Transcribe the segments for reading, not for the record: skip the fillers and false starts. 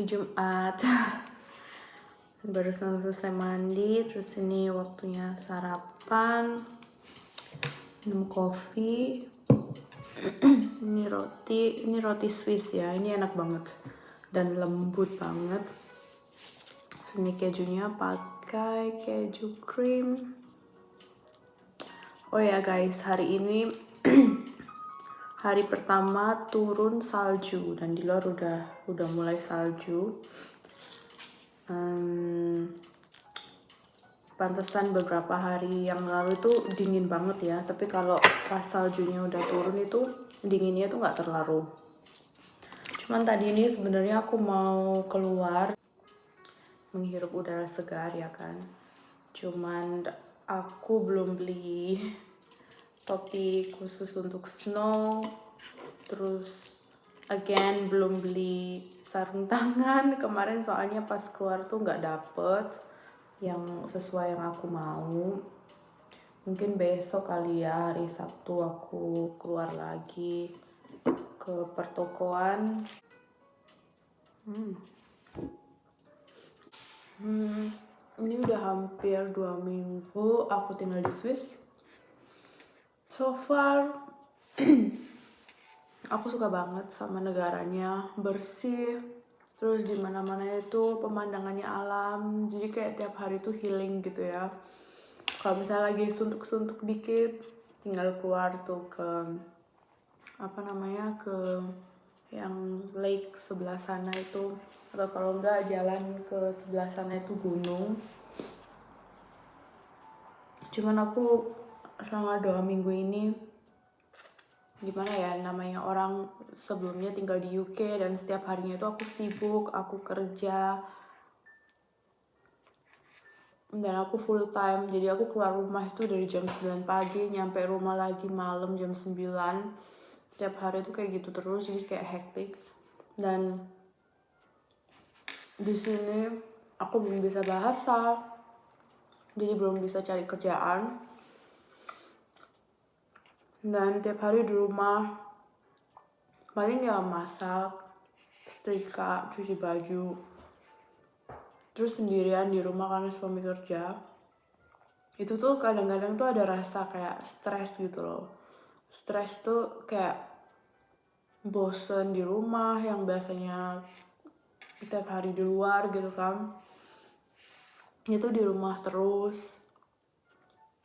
Jumat. Barusan selesai mandi, terus ini waktunya sarapan, minum kopi. Ini roti Swiss ya, ini enak banget dan lembut banget. Ini kejunya pakai keju cream. Oh ya guys, hari ini hari pertama turun salju dan di luar udah mulai salju. Pantesan beberapa hari yang lalu itu dingin banget ya, tapi kalau pas saljunya udah turun itu dinginnya tuh nggak terlalu. Cuman tadi ini sebenarnya aku mau keluar menghirup udara segar ya kan, cuman aku belum beli topi khusus untuk snow, terus again belum beli sarung tangan kemarin soalnya pas keluar tuh nggak dapet yang sesuai yang aku mau. Mungkin besok kali ya, hari Sabtu aku keluar lagi ke pertokoan. Ini udah hampir 2 minggu aku tinggal di Swiss. So far aku suka banget sama negaranya, bersih, terus di mana-mana itu pemandangannya alam, jadi kayak tiap hari tuh healing gitu ya. Kalau misalnya lagi suntuk-suntuk dikit, tinggal keluar tuh ke ke yang lake sebelah sana itu, atau kalau enggak jalan ke sebelah sana itu gunung. Cuman aku selama 2 minggu ini gimana ya, namanya orang sebelumnya tinggal di UK dan setiap harinya itu aku sibuk, aku kerja dan aku full time, jadi aku keluar rumah itu dari jam 9 pagi nyampe rumah lagi malam jam 9. Tiap hari itu kayak gitu terus, jadi kayak hektik. Dan di sini aku belum bisa bahasa, jadi belum bisa cari kerjaan. Dan tiap hari di rumah paling ya masak, setrika, cuci baju, terus sendirian di rumah karena suami kerja. Itu tuh kadang-kadang tuh ada rasa kayak stres gitu loh. Stres tuh kayak bosen di rumah yang biasanya tiap hari di luar gitu kan, itu di rumah terus.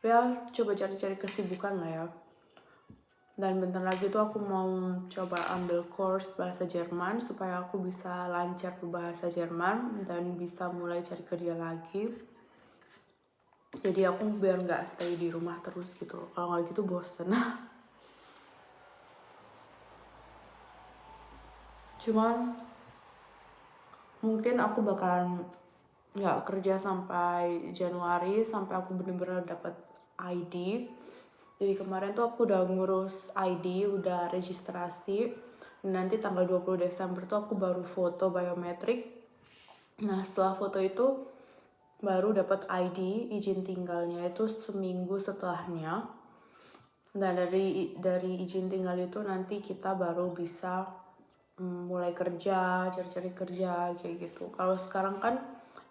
Ya coba cari-cari kesibukan lah ya. Dan bentar lagi tuh aku mau coba ambil course bahasa Jerman supaya aku bisa lancar berbahasa Jerman dan bisa mulai cari kerja lagi. Jadi aku biar nggak stay di rumah terus gitu loh, kalau nggak gitu bosen. Cuman mungkin aku bakalan nggak kerja sampai Januari, sampai aku bener-bener dapat ID. Jadi kemarin tuh aku udah ngurus ID, udah registrasi. Nanti tanggal 20 Desember tuh aku baru foto biometrik. Nah setelah foto itu baru dapat ID, izin tinggalnya itu seminggu setelahnya. Nah dari izin tinggal itu nanti kita baru bisa mulai kerja, cari-cari kerja kayak gitu. Kalau sekarang kan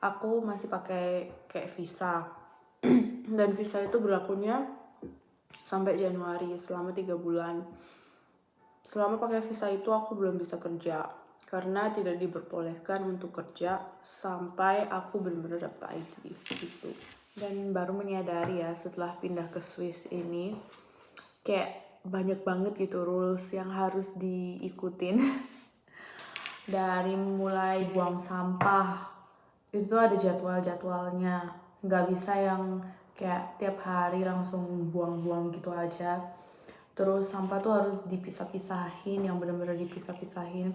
aku masih pakai kayak visa dan visa itu berlakunya sampai Januari, selama 3 bulan. Selama pakai visa itu aku belum bisa kerja karena tidak diperbolehkan untuk kerja sampai aku benar-benar dapat ID gitu. Dan baru menyadari ya setelah pindah ke Swiss ini kayak banyak banget gitu rules yang harus diikutin. Dari mulai buang sampah itu ada jadwalnya, nggak bisa yang kayak tiap hari langsung buang-buang gitu aja. Terus sampah tuh harus dipisah-pisahin, yang benar-benar dipisah-pisahin.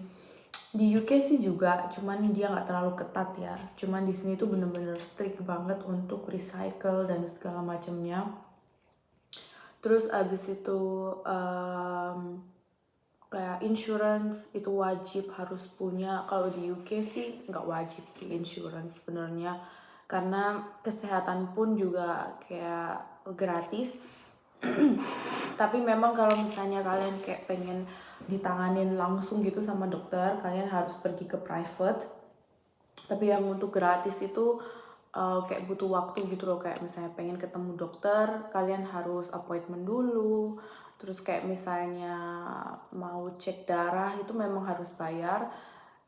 Di UK sih juga, cuman dia nggak terlalu ketat ya. Cuman di sini tuh benar-benar strict banget untuk recycle dan segala macamnya. Terus abis itu kayak insurance itu wajib harus punya. Kalau di UK sih nggak wajib sih insurance sebenarnya, karena kesehatan pun juga kayak gratis. Tapi memang kalau misalnya kalian kayak pengen ditanganin langsung gitu sama dokter, kalian harus pergi ke private. Tapi yang untuk gratis itu kayak butuh waktu gitu loh, kayak misalnya pengen ketemu dokter, kalian harus appointment dulu. Terus kayak misalnya mau cek darah itu memang harus bayar.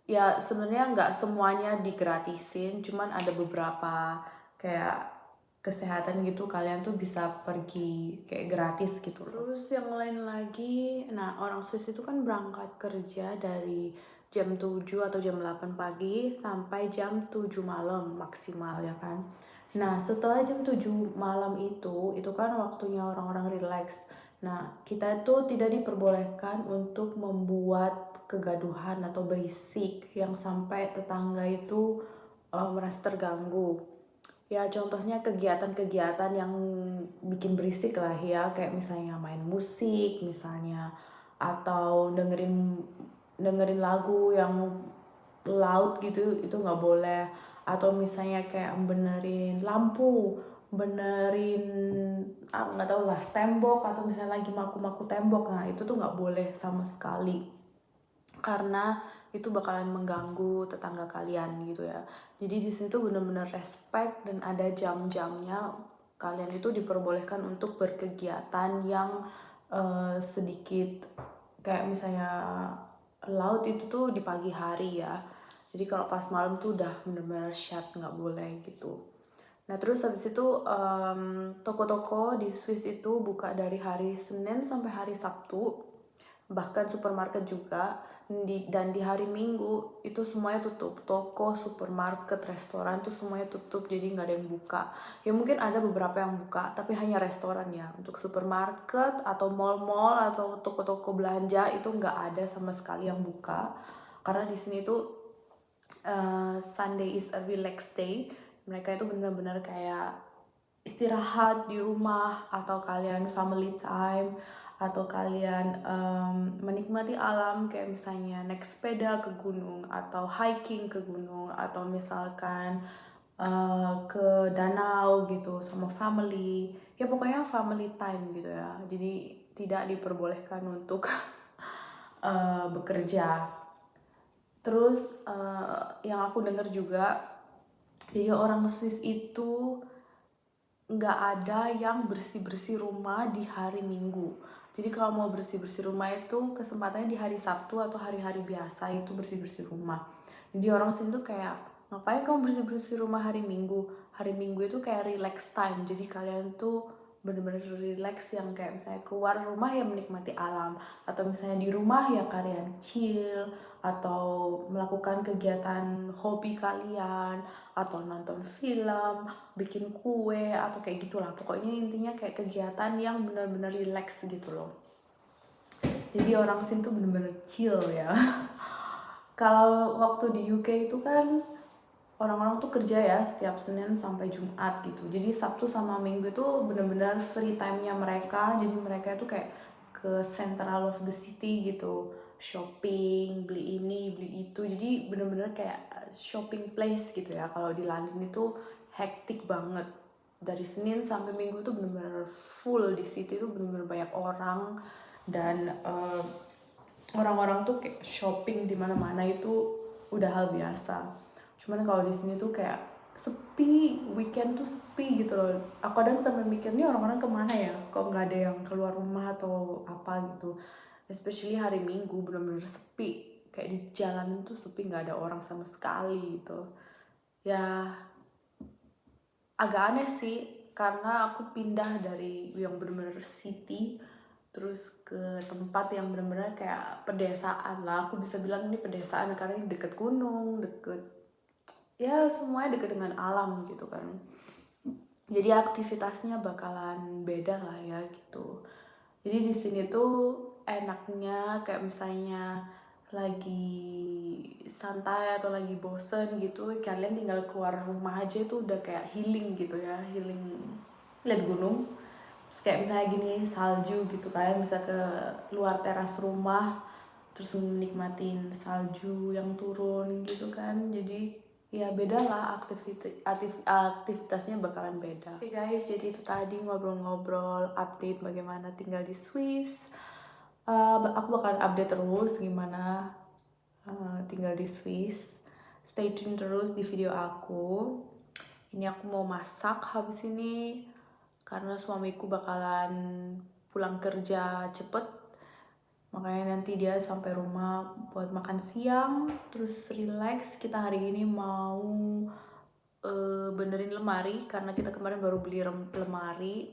Ya sebenarnya nggak semuanya digratisin, cuman ada beberapa kayak kesehatan gitu kalian tuh bisa pergi kayak gratis gitu. Terus yang lain lagi, nah orang Swiss itu kan berangkat kerja dari jam 7 atau jam 8 pagi sampai jam 7 malam maksimal ya kan. Nah setelah jam 7 malam itu kan waktunya orang-orang relax. Nah kita itu tidak diperbolehkan untuk membuat kegaduhan atau berisik yang sampai tetangga itu merasa terganggu. Ya contohnya kegiatan-kegiatan yang bikin berisik lah ya, kayak misalnya main musik misalnya, atau dengerin lagu yang loud gitu, itu nggak boleh. Atau misalnya kayak benerin lampu, benerin nggak tahu lah tembok, atau misalnya lagi maku-maku tembok, nah itu tuh nggak boleh sama sekali, karena itu bakalan mengganggu tetangga kalian gitu ya. Jadi di sini tuh bener-bener respect dan ada jam-jamnya. Kalian itu diperbolehkan untuk berkegiatan yang sedikit kayak misalnya laut itu tuh di pagi hari ya. Jadi kalau pas malam tuh udah bener-bener shut, nggak boleh gitu. Nah terus habis itu toko-toko di Swiss itu buka dari hari Senin sampai hari Sabtu, bahkan supermarket juga. Dan di hari Minggu itu semuanya tutup, toko, supermarket, restoran tuh semuanya tutup, jadi nggak ada yang buka. Ya mungkin ada beberapa yang buka, tapi hanya restoran ya. Untuk supermarket atau mall-mall atau toko-toko belanja itu nggak ada sama sekali yang buka, karena di sini tuh Sunday is a relax day. Mereka itu benar-benar kayak istirahat di rumah, atau kalian family time, atau kalian menikmati alam, kayak misalnya naik sepeda ke gunung, atau hiking ke gunung, atau misalkan ke danau gitu sama family. Ya pokoknya family time gitu ya. Jadi tidak diperbolehkan untuk bekerja. Terus yang aku dengar juga, jadi orang Swiss itu nggak ada yang bersih-bersih rumah di hari Minggu. Jadi kalau mau bersih-bersih rumah itu kesempatannya di hari Sabtu atau hari-hari biasa itu bersih-bersih rumah. Jadi orang sini tuh kayak, ngapain kamu bersih-bersih rumah hari Minggu? Hari Minggu itu kayak relax time. Jadi kalian tuh bener-bener relax, yang kayak misalnya keluar rumah ya menikmati alam, atau misalnya di rumah ya kalian chill, atau melakukan kegiatan hobi kalian, atau nonton film, bikin kue, atau kayak gitulah. Pokoknya intinya kayak kegiatan yang benar-benar relax gitu loh. Jadi orang sini tuh bener-bener chill ya. Kalau waktu di UK itu kan orang-orang tuh kerja ya setiap Senin sampai Jumat gitu. Jadi Sabtu sama Minggu itu benar-benar free time-nya mereka. Jadi mereka itu kayak ke central of the city gitu, shopping, beli ini, beli itu. Jadi benar-benar kayak shopping place gitu ya. Kalau di London itu hektik banget. Dari Senin sampai Minggu tuh benar-benar full di city, tuh benar-benar banyak orang, dan orang-orang tuh kayak shopping di mana-mana itu udah hal biasa. Cuman kalau di sini tuh kayak sepi, weekend tuh sepi gitu loh. Aku kadang sampai mikir nih orang-orang kemana ya, kok nggak ada yang keluar rumah atau apa gitu. Especially hari Minggu bener-bener sepi, kayak di jalan tuh sepi, nggak ada orang sama sekali gitu. Ya agak aneh sih, karena aku pindah dari yang bener-bener city terus ke tempat yang bener-bener kayak pedesaan lah. Aku bisa bilang ini pedesaan karena ini deket gunung, deket, ya semuanya deket dengan alam gitu kan. Jadi aktivitasnya bakalan beda lah ya gitu. Jadi di sini tuh enaknya kayak misalnya lagi santai atau lagi bosen gitu, kalian tinggal keluar rumah aja itu udah kayak healing gitu ya, healing, lihat gunung. Terus kayak misalnya gini salju gitu, kalian bisa ke luar teras rumah terus menikmatin salju yang turun gitu kan. Jadi ya beda lah, aktivitasnya bakalan beda. Oke guys, jadi itu tadi ngobrol-ngobrol update bagaimana tinggal di Swiss. Aku bakalan update terus gimana tinggal di Swiss stay tune terus di video aku. Ini aku mau masak habis ini karena suamiku bakalan pulang kerja cepet, makanya nanti dia sampai rumah buat makan siang terus relax. Kita hari ini mau benerin lemari karena kita kemarin baru beli lemari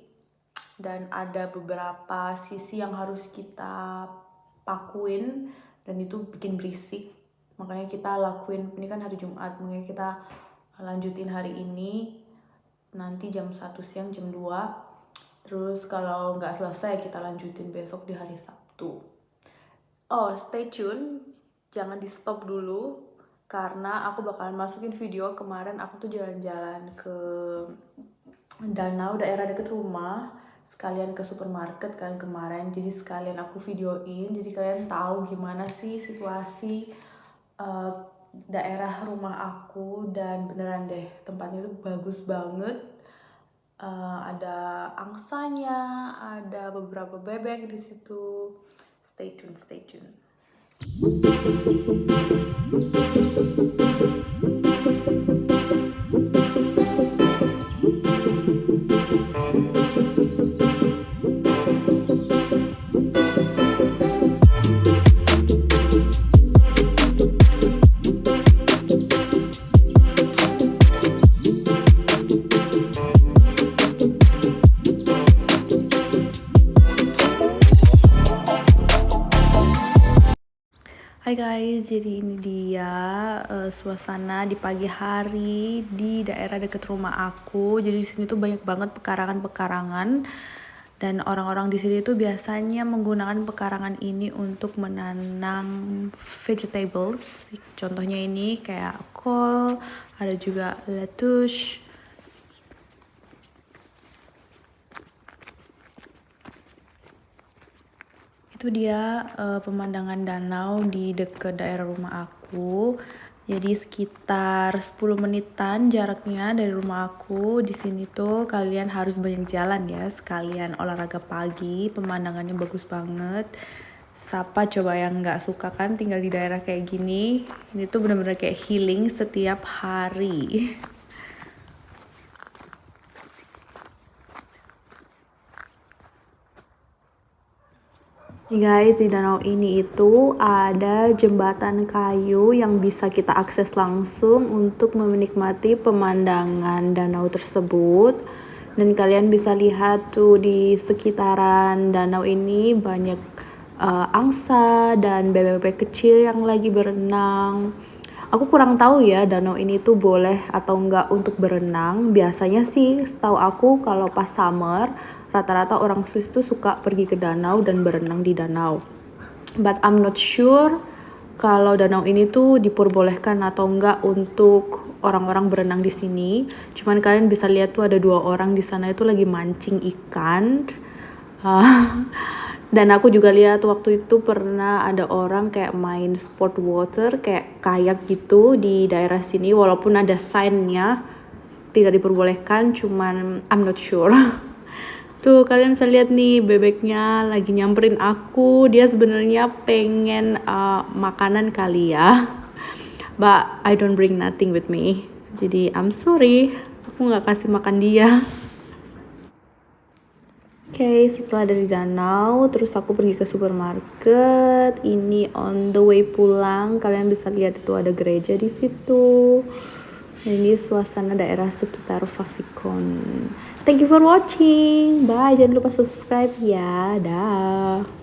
dan ada beberapa sisi yang harus kita pakuin dan itu bikin berisik, makanya kita lakuin. Ini kan hari Jumat, makanya kita lanjutin hari ini, nanti jam 1 siang, jam 2. Terus kalau nggak selesai kita lanjutin besok di hari Sabtu. Oh, stay tune, jangan di stop dulu karena aku bakalan masukin video kemarin aku tuh jalan-jalan ke danau daerah deket rumah, sekalian ke supermarket kan kemarin, jadi sekalian aku videoin, jadi kalian tahu gimana sih situasi daerah rumah aku. Dan beneran deh, tempatnya itu bagus banget. Ada angsanya, ada beberapa bebek di situ. Stay tune, stay tune. Hai guys, jadi ini dia suasana di pagi hari di daerah deket rumah aku. Jadi di sini tuh banyak banget pekarangan-pekarangan dan orang-orang di sini tuh biasanya menggunakan pekarangan ini untuk menanam vegetables. Contohnya ini kayak kol, ada juga lettuce. Itu dia pemandangan danau di dekat daerah rumah aku. Jadi sekitar 10 menitan jaraknya dari rumah aku. Di sini tuh kalian harus banyak jalan ya, sekalian olahraga pagi. Pemandangannya bagus banget. Siapa coba yang nggak suka kan tinggal di daerah kayak gini? Ini tuh bener-bener kayak healing setiap hari. Nih guys, di danau ini itu ada jembatan kayu yang bisa kita akses langsung untuk menikmati pemandangan danau tersebut. Dan kalian bisa lihat tuh di sekitaran danau ini banyak angsa dan bebek-bebek kecil yang lagi berenang. Aku kurang tahu ya danau ini tuh boleh atau enggak untuk berenang. Biasanya sih setahu aku kalau pas summer rata-rata orang Swiss tuh suka pergi ke danau dan berenang di danau. But I'm not sure kalau danau ini tuh diperbolehkan atau enggak untuk orang-orang berenang di sini. Cuman kalian bisa lihat tuh ada 2 orang di sana itu lagi mancing ikan. Dan aku juga lihat waktu itu pernah ada orang kayak main sport water, kayak kayak gitu di daerah sini, walaupun ada sign-nya tidak diperbolehkan, cuman I'm not sure. Tuh kalian bisa lihat nih bebeknya lagi nyamperin aku. Dia sebenarnya pengen makanan kali ya. But I don't bring nothing with me. Jadi I'm sorry, aku nggak kasih makan dia. Oke, setelah dari danau, terus aku pergi ke supermarket. Ini on the way pulang, kalian bisa lihat itu ada gereja di situ. Ini suasana daerah sekitar Fafikon. Thank you for watching. Bye, jangan lupa subscribe ya. Dah.